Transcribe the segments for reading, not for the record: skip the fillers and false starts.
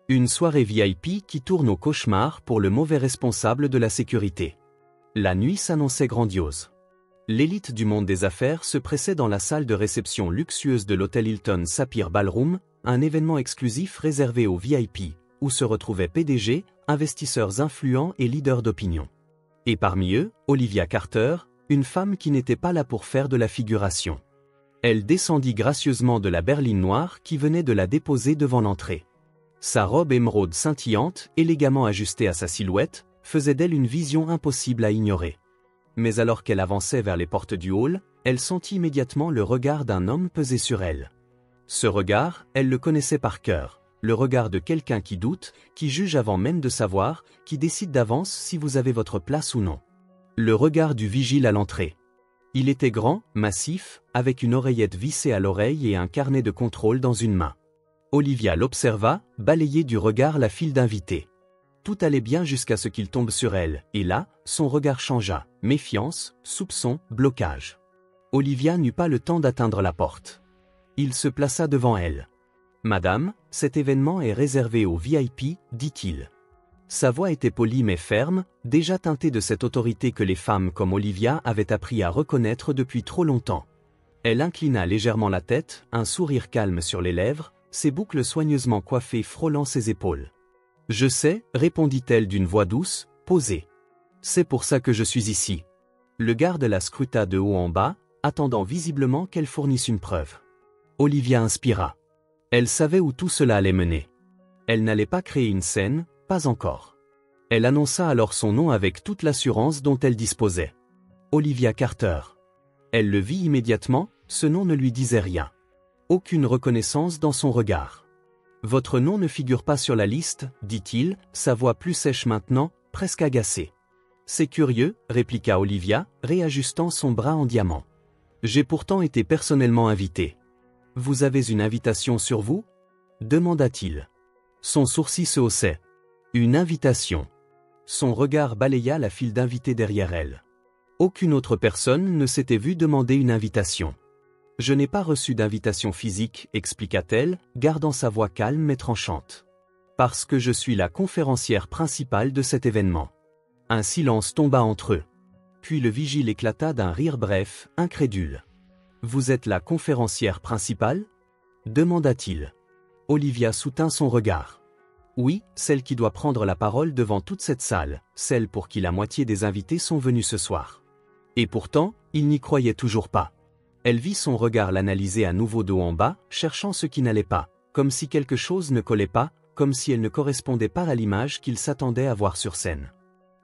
Une soirée VIP qui tourne au cauchemar pour le mauvais responsable de la sécurité. La nuit s'annonçait grandiose. L'élite du monde des affaires se pressait dans la salle de réception luxueuse de l'hôtel Hilton Sapphire Ballroom, un événement exclusif réservé aux VIP, où se retrouvaient PDG, investisseurs influents et leaders d'opinion. Et parmi eux, Olivia Carter, une femme qui n'était pas là pour faire de la figuration. Elle descendit gracieusement de la berline noire qui venait de la déposer devant l'entrée. Sa robe émeraude scintillante, élégamment ajustée à sa silhouette, faisait d'elle une vision impossible à ignorer. Mais alors qu'elle avançait vers les portes du hall, elle sentit immédiatement le regard d'un homme peser sur elle. Ce regard, elle le connaissait par cœur, le regard de quelqu'un qui doute, qui juge avant même de savoir, qui décide d'avance si vous avez votre place ou non. Le regard du vigile à l'entrée. Il était grand, massif, avec une oreillette vissée à l'oreille et un carnet de contrôle dans une main. Olivia l'observa, balayée du regard la file d'invités. Tout allait bien jusqu'à ce qu'il tombe sur elle, et là, son regard changea, méfiance, soupçon, blocage. Olivia n'eut pas le temps d'atteindre la porte. Il se plaça devant elle. « Madame, cet événement est réservé aux VIP, dit-il. » Sa voix était polie mais ferme, déjà teintée de cette autorité que les femmes comme Olivia avaient appris à reconnaître depuis trop longtemps. Elle inclina légèrement la tête, un sourire calme sur les lèvres, ses boucles soigneusement coiffées frôlant ses épaules. « Je sais, répondit-elle d'une voix douce, posée. C'est pour ça que je suis ici. » Le garde la scruta de haut en bas, attendant visiblement qu'elle fournisse une preuve. Olivia inspira. Elle savait où tout cela allait mener. Elle n'allait pas créer une scène, pas encore. Elle annonça alors son nom avec toute l'assurance dont elle disposait. Olivia Carter. Elle le vit immédiatement, ce nom ne lui disait rien. Aucune reconnaissance dans son regard. « Votre nom ne figure pas sur la liste, dit-il, sa voix plus sèche maintenant, presque agacée. « C'est curieux, répliqua Olivia, réajustant son bras en diamant. « J'ai pourtant été personnellement invité. »« Vous avez une invitation sur vous » demanda-t-il. Son sourcil se haussait. Une invitation. Son regard balaya la file d'invités derrière elle. Aucune autre personne ne s'était vue demander une invitation. « Je n'ai pas reçu d'invitation physique, expliqua-t-elle, gardant sa voix calme mais tranchante. Parce que je suis la conférencière principale de cet événement. » Un silence tomba entre eux. Puis le vigile éclata d'un rire bref, incrédule. « Vous êtes la conférencière principale » demanda-t-il. Olivia soutint son regard. Oui, celle qui doit prendre la parole devant toute cette salle, celle pour qui la moitié des invités sont venus ce soir. Et pourtant, il n'y croyait toujours pas. Elle vit son regard l'analyser à nouveau de haut en bas, cherchant ce qui n'allait pas, comme si quelque chose ne collait pas, comme si elle ne correspondait pas à l'image qu'il s'attendait à voir sur scène.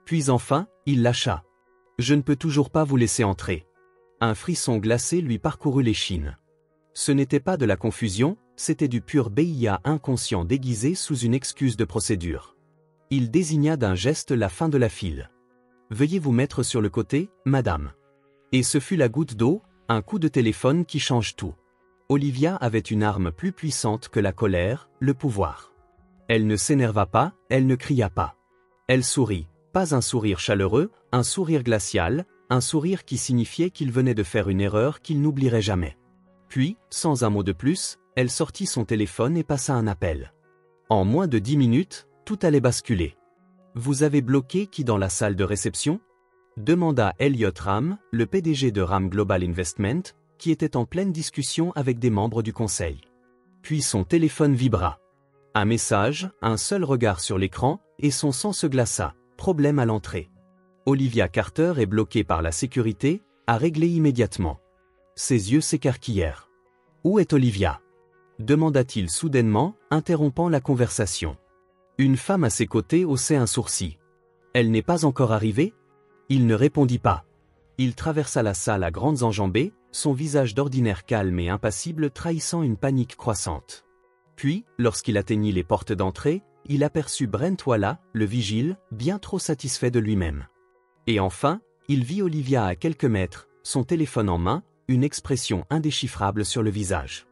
Puis enfin, il lâcha. « Je ne peux toujours pas vous laisser entrer. » Un frisson glacé lui parcourut l'échine. Ce n'était pas de la confusion, c'était du pur BIA inconscient déguisé sous une excuse de procédure. Il désigna d'un geste la fin de la file. « Veuillez vous mettre sur le côté, madame. » Et ce fut la goutte d'eau, un coup de téléphone qui change tout. Olivia avait une arme plus puissante que la colère, le pouvoir. Elle ne s'énerva pas, elle ne cria pas. Elle sourit, pas un sourire chaleureux, un sourire glacial, un sourire qui signifiait qu'il venait de faire une erreur qu'il n'oublierait jamais. Puis, sans un mot de plus, elle sortit son téléphone et passa un appel. En moins de 10 minutes, tout allait basculer. « Vous avez bloqué qui dans la salle de réception ?» demanda Elliot Ram, le PDG de Ram Global Investment, qui était en pleine discussion avec des membres du conseil. Puis son téléphone vibra. Un message, un seul regard sur l'écran, et son sang se glaça. Problème à l'entrée. Olivia Carter est bloquée par la sécurité, à régler immédiatement. Ses yeux s'écarquillèrent. « Où est Olivia ?» demanda-t-il soudainement, interrompant la conversation. Une femme à ses côtés haussait un sourcil. « Elle n'est pas encore arrivée ?» Il ne répondit pas. Il traversa la salle à grandes enjambées, son visage d'ordinaire calme et impassible trahissant une panique croissante. Puis, lorsqu'il atteignit les portes d'entrée, il aperçut Brent Walla, le vigile, bien trop satisfait de lui-même. Et enfin, il vit Olivia à quelques mètres, son téléphone en main, une expression indéchiffrable sur le visage.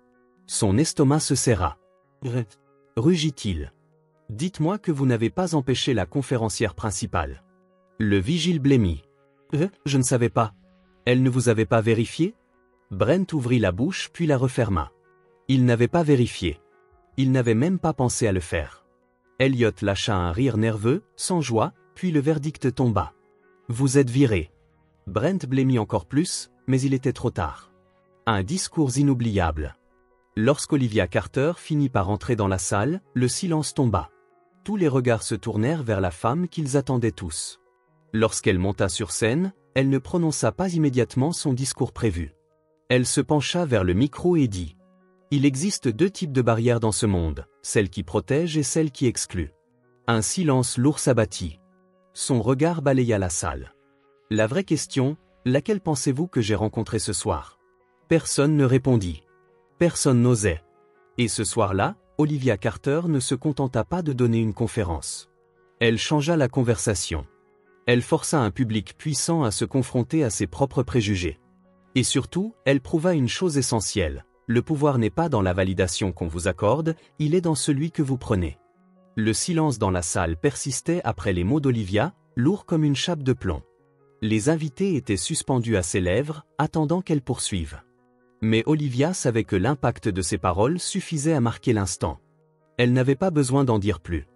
Son estomac se serra. « Rugit-il. « Dites-moi que vous n'avez pas empêché la conférencière principale. » Le vigile blêmit. « Je ne savais pas. Elle ne vous avait pas vérifié ?» Brent ouvrit la bouche puis la referma. Il n'avait pas vérifié. Il n'avait même pas pensé à le faire. Elliot lâcha un rire nerveux, sans joie, puis le verdict tomba. Vous êtes viré. Brent blêmit encore plus, mais il était trop tard. Un discours inoubliable. Lorsqu'Olivia Carter finit par entrer dans la salle, le silence tomba. Tous les regards se tournèrent vers la femme qu'ils attendaient tous. Lorsqu'elle monta sur scène, elle ne prononça pas immédiatement son discours prévu. Elle se pencha vers le micro et dit : « Il existe deux types de barrières dans ce monde, celle qui protège et celle qui exclut. » Un silence lourd s'abattit. Son regard balaya la salle. « La vraie question, laquelle pensez-vous que j'ai rencontrée ce soir ? » Personne ne répondit. Personne n'osait. Et ce soir-là, Olivia Carter ne se contenta pas de donner une conférence. Elle changea la conversation. Elle força un public puissant à se confronter à ses propres préjugés. Et surtout, elle prouva une chose essentielle. Le pouvoir n'est pas dans la validation qu'on vous accorde, il est dans celui que vous prenez. Le silence dans la salle persistait après les mots d'Olivia, lourd comme une chape de plomb. Les invités étaient suspendus à ses lèvres, attendant qu'elle poursuive. Mais Olivia savait que l'impact de ses paroles suffisait à marquer l'instant. Elle n'avait pas besoin d'en dire plus.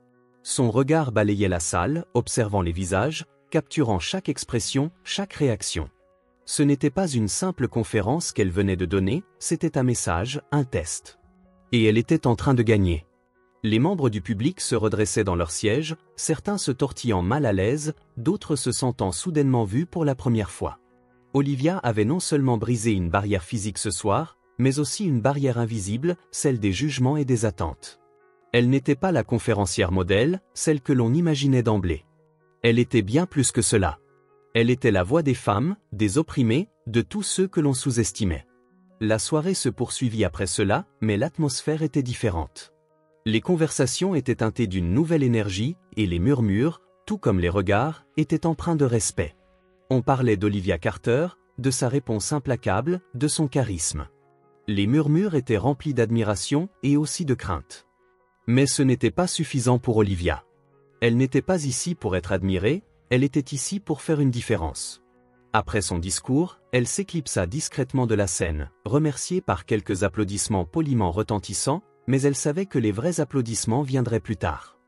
Son regard balayait la salle, observant les visages, capturant chaque expression, chaque réaction. Ce n'était pas une simple conférence qu'elle venait de donner, c'était un message, un test. Et elle était en train de gagner. Les membres du public se redressaient dans leurs sièges, certains se tortillant mal à l'aise, d'autres se sentant soudainement vus pour la première fois. Olivia avait non seulement brisé une barrière physique ce soir, mais aussi une barrière invisible, celle des jugements et des attentes. Elle n'était pas la conférencière modèle, celle que l'on imaginait d'emblée. Elle était bien plus que cela. Elle était la voix des femmes, des opprimés, de tous ceux que l'on sous-estimait. La soirée se poursuivit après cela, mais l'atmosphère était différente. Les conversations étaient teintées d'une nouvelle énergie, et les murmures, tout comme les regards, étaient empreints de respect. On parlait d'Olivia Carter, de sa réponse implacable, de son charisme. Les murmures étaient remplis d'admiration et aussi de crainte. Mais ce n'était pas suffisant pour Olivia. Elle n'était pas ici pour être admirée, elle était ici pour faire une différence. Après son discours, elle s'éclipsa discrètement de la scène, remerciée par quelques applaudissements poliment retentissants, mais elle savait que les vrais applaudissements viendraient plus tard.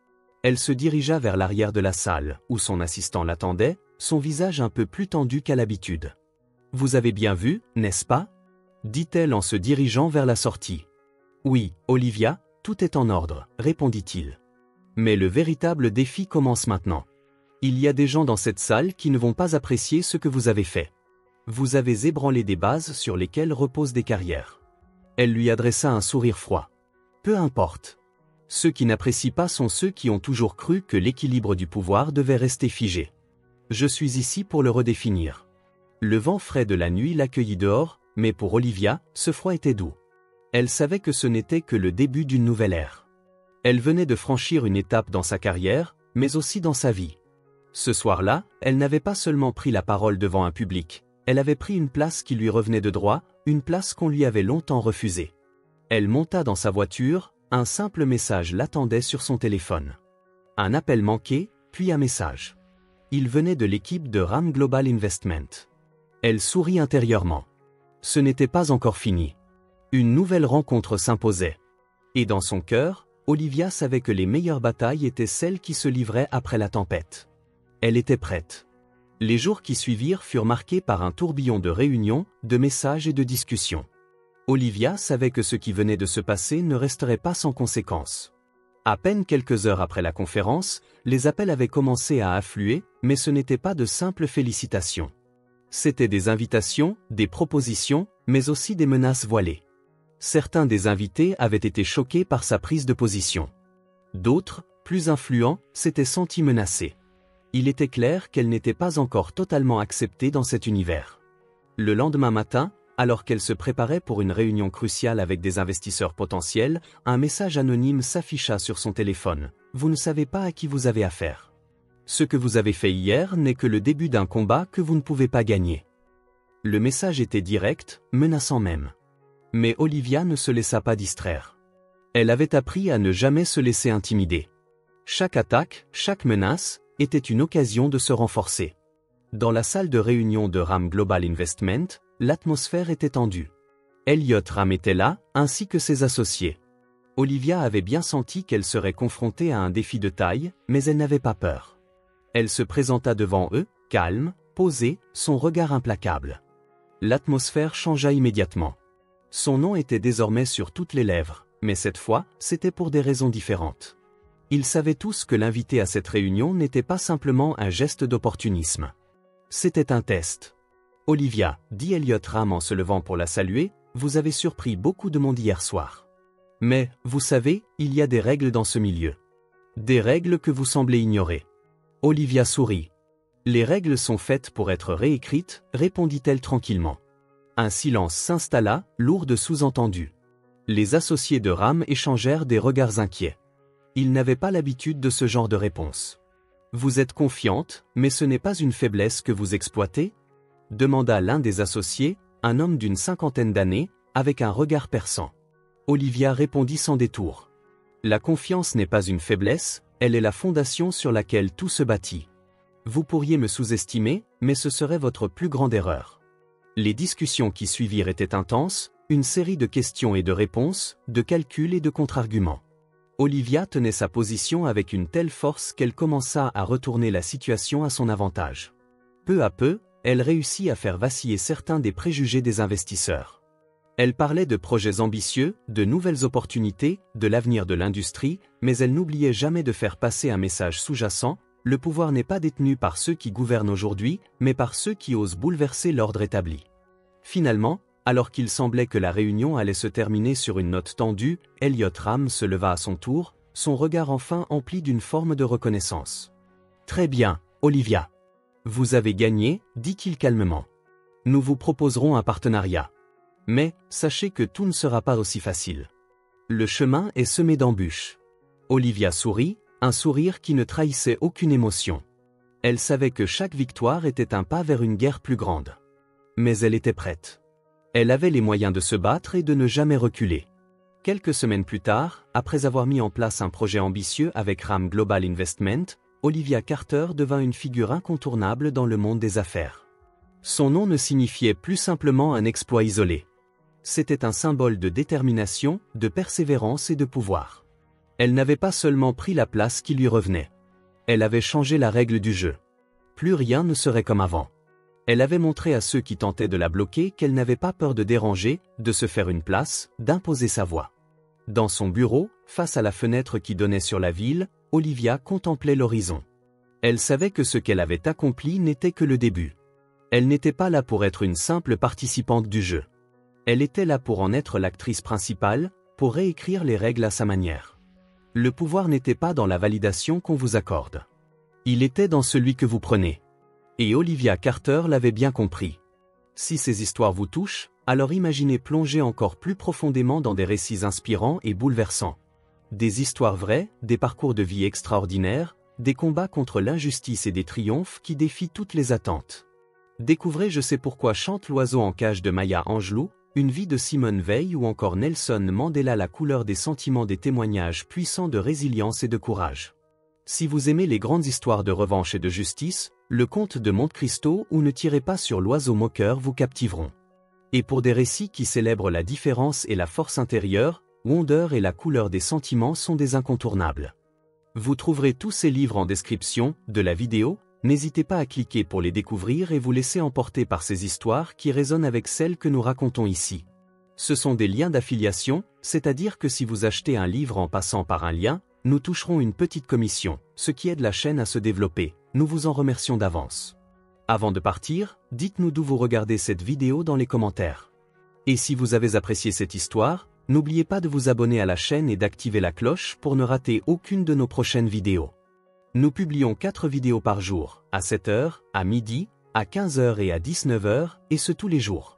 Elle se dirigea vers l'arrière de la salle, où son assistant l'attendait, son visage un peu plus tendu qu'à l'habitude. « Vous avez bien vu, n'est-ce pas ?» dit-elle en se dirigeant vers la sortie. « Oui, Olivia, tout est en ordre, » répondit-il. « Mais le véritable défi commence maintenant. Il y a des gens dans cette salle qui ne vont pas apprécier ce que vous avez fait. Vous avez ébranlé des bases sur lesquelles reposent des carrières. » Elle lui adressa un sourire froid. « Peu importe. Ceux qui n'apprécient pas sont ceux qui ont toujours cru que l'équilibre du pouvoir devait rester figé. Je suis ici pour le redéfinir. » Le vent frais de la nuit l'accueillit dehors, mais pour Olivia, ce froid était doux. Elle savait que ce n'était que le début d'une nouvelle ère. Elle venait de franchir une étape dans sa carrière, mais aussi dans sa vie. Ce soir-là, elle n'avait pas seulement pris la parole devant un public, elle avait pris une place qui lui revenait de droit, une place qu'on lui avait longtemps refusée. Elle monta dans sa voiture, un simple message l'attendait sur son téléphone. Un appel manqué, puis un message. Il venait de l'équipe de RAM Global Investment. Elle sourit intérieurement. Ce n'était pas encore fini. Une nouvelle rencontre s'imposait. Et dans son cœur, Olivia savait que les meilleures batailles étaient celles qui se livraient après la tempête. Elle était prête. Les jours qui suivirent furent marqués par un tourbillon de réunions, de messages et de discussions. Olivia savait que ce qui venait de se passer ne resterait pas sans conséquences. À peine quelques heures après la conférence, les appels avaient commencé à affluer, mais ce n'était pas de simples félicitations. C'étaient des invitations, des propositions, mais aussi des menaces voilées. Certains des invités avaient été choqués par sa prise de position. D'autres, plus influents, s'étaient sentis menacés. Il était clair qu'elle n'était pas encore totalement acceptée dans cet univers. Le lendemain matin, alors qu'elle se préparait pour une réunion cruciale avec des investisseurs potentiels, un message anonyme s'afficha sur son téléphone. « Vous ne savez pas à qui vous avez affaire. Ce que vous avez fait hier n'est que le début d'un combat que vous ne pouvez pas gagner. » Le message était direct, menaçant même. Mais Olivia ne se laissa pas distraire. Elle avait appris à ne jamais se laisser intimider. Chaque attaque, chaque menace, était une occasion de se renforcer. Dans la salle de réunion de RAM Global Investment, l'atmosphère était tendue. Elliot Ram était là, ainsi que ses associés. Olivia avait bien senti qu'elle serait confrontée à un défi de taille, mais elle n'avait pas peur. Elle se présenta devant eux, calme, posée, son regard implacable. L'atmosphère changea immédiatement. Son nom était désormais sur toutes les lèvres, mais cette fois, c'était pour des raisons différentes. Ils savaient tous que l'invité à cette réunion n'était pas simplement un geste d'opportunisme. C'était un test. « Olivia, dit Elliot Ram en se levant pour la saluer, vous avez surpris beaucoup de monde hier soir. Mais, vous savez, il y a des règles dans ce milieu. Des règles que vous semblez ignorer. » Olivia sourit. « Les règles sont faites pour être réécrites, répondit-elle tranquillement. Un silence s'installa, lourd de sous-entendus. Les associés de Ram échangèrent des regards inquiets. Ils n'avaient pas l'habitude de ce genre de réponse. « Vous êtes confiante, mais ce n'est pas une faiblesse que vous exploitez ?» demanda l'un des associés, un homme d'une 50aine d'années, avec un regard perçant. Olivia répondit sans détour. « La confiance n'est pas une faiblesse, elle est la fondation sur laquelle tout se bâtit. Vous pourriez me sous-estimer, mais ce serait votre plus grande erreur. » Les discussions qui suivirent étaient intenses, une série de questions et de réponses, de calculs et de contre-arguments. Olivia tenait sa position avec une telle force qu'elle commença à retourner la situation à son avantage. Peu à peu, elle réussit à faire vaciller certains des préjugés des investisseurs. Elle parlait de projets ambitieux, de nouvelles opportunités, de l'avenir de l'industrie, mais elle n'oubliait jamais de faire passer un message sous-jacent: le pouvoir n'est pas détenu par ceux qui gouvernent aujourd'hui, mais par ceux qui osent bouleverser l'ordre établi. Finalement, alors qu'il semblait que la réunion allait se terminer sur une note tendue, Elliot Ram se leva à son tour, son regard enfin empli d'une forme de reconnaissance. « Très bien, Olivia. Vous avez gagné, dit-il calmement. Nous vous proposerons un partenariat. Mais, sachez que tout ne sera pas aussi facile. Le chemin est semé d'embûches. » Olivia sourit, un sourire qui ne trahissait aucune émotion. Elle savait que chaque victoire était un pas vers une guerre plus grande. Mais elle était prête. Elle avait les moyens de se battre et de ne jamais reculer. Quelques semaines plus tard, après avoir mis en place un projet ambitieux avec Ram Global Investment, Olivia Carter devint une figure incontournable dans le monde des affaires. Son nom ne signifiait plus simplement un exploit isolé. C'était un symbole de détermination, de persévérance et de pouvoir. Elle n'avait pas seulement pris la place qui lui revenait. Elle avait changé la règle du jeu. Plus rien ne serait comme avant. Elle avait montré à ceux qui tentaient de la bloquer qu'elle n'avait pas peur de déranger, de se faire une place, d'imposer sa voix. Dans son bureau, face à la fenêtre qui donnait sur la ville, Olivia contemplait l'horizon. Elle savait que ce qu'elle avait accompli n'était que le début. Elle n'était pas là pour être une simple participante du jeu. Elle était là pour en être l'actrice principale, pour réécrire les règles à sa manière. Le pouvoir n'était pas dans la validation qu'on vous accorde. Il était dans celui que vous prenez. Et Olivia Carter l'avait bien compris. Si ces histoires vous touchent, alors imaginez plonger encore plus profondément dans des récits inspirants et bouleversants. Des histoires vraies, des parcours de vie extraordinaires, des combats contre l'injustice et des triomphes qui défient toutes les attentes. Découvrez Je sais pourquoi chante l'oiseau en cage de Maya Angelou, Une vie de Simone Veil ou encore Nelson Mandela, La couleur des sentiments, des témoignages puissants de résilience et de courage. Si vous aimez les grandes histoires de revanche et de justice, Le Comte de Monte Cristo ou Ne tirez pas sur l'oiseau moqueur vous captiveront. Et pour des récits qui célèbrent la différence et la force intérieure, Wonder et La couleur des sentiments sont des incontournables. Vous trouverez tous ces livres en description de la vidéo, n'hésitez pas à cliquer pour les découvrir et vous laisser emporter par ces histoires qui résonnent avec celles que nous racontons ici. Ce sont des liens d'affiliation, c'est-à-dire que si vous achetez un livre en passant par un lien, nous toucherons une petite commission, ce qui aide la chaîne à se développer. Nous vous en remercions d'avance. Avant de partir, dites-nous d'où vous regardez cette vidéo dans les commentaires. Et si vous avez apprécié cette histoire, n'oubliez pas de vous abonner à la chaîne et d'activer la cloche pour ne rater aucune de nos prochaines vidéos. Nous publions 4 vidéos par jour, à 7h, à midi, à 15h et à 19h, et ce tous les jours.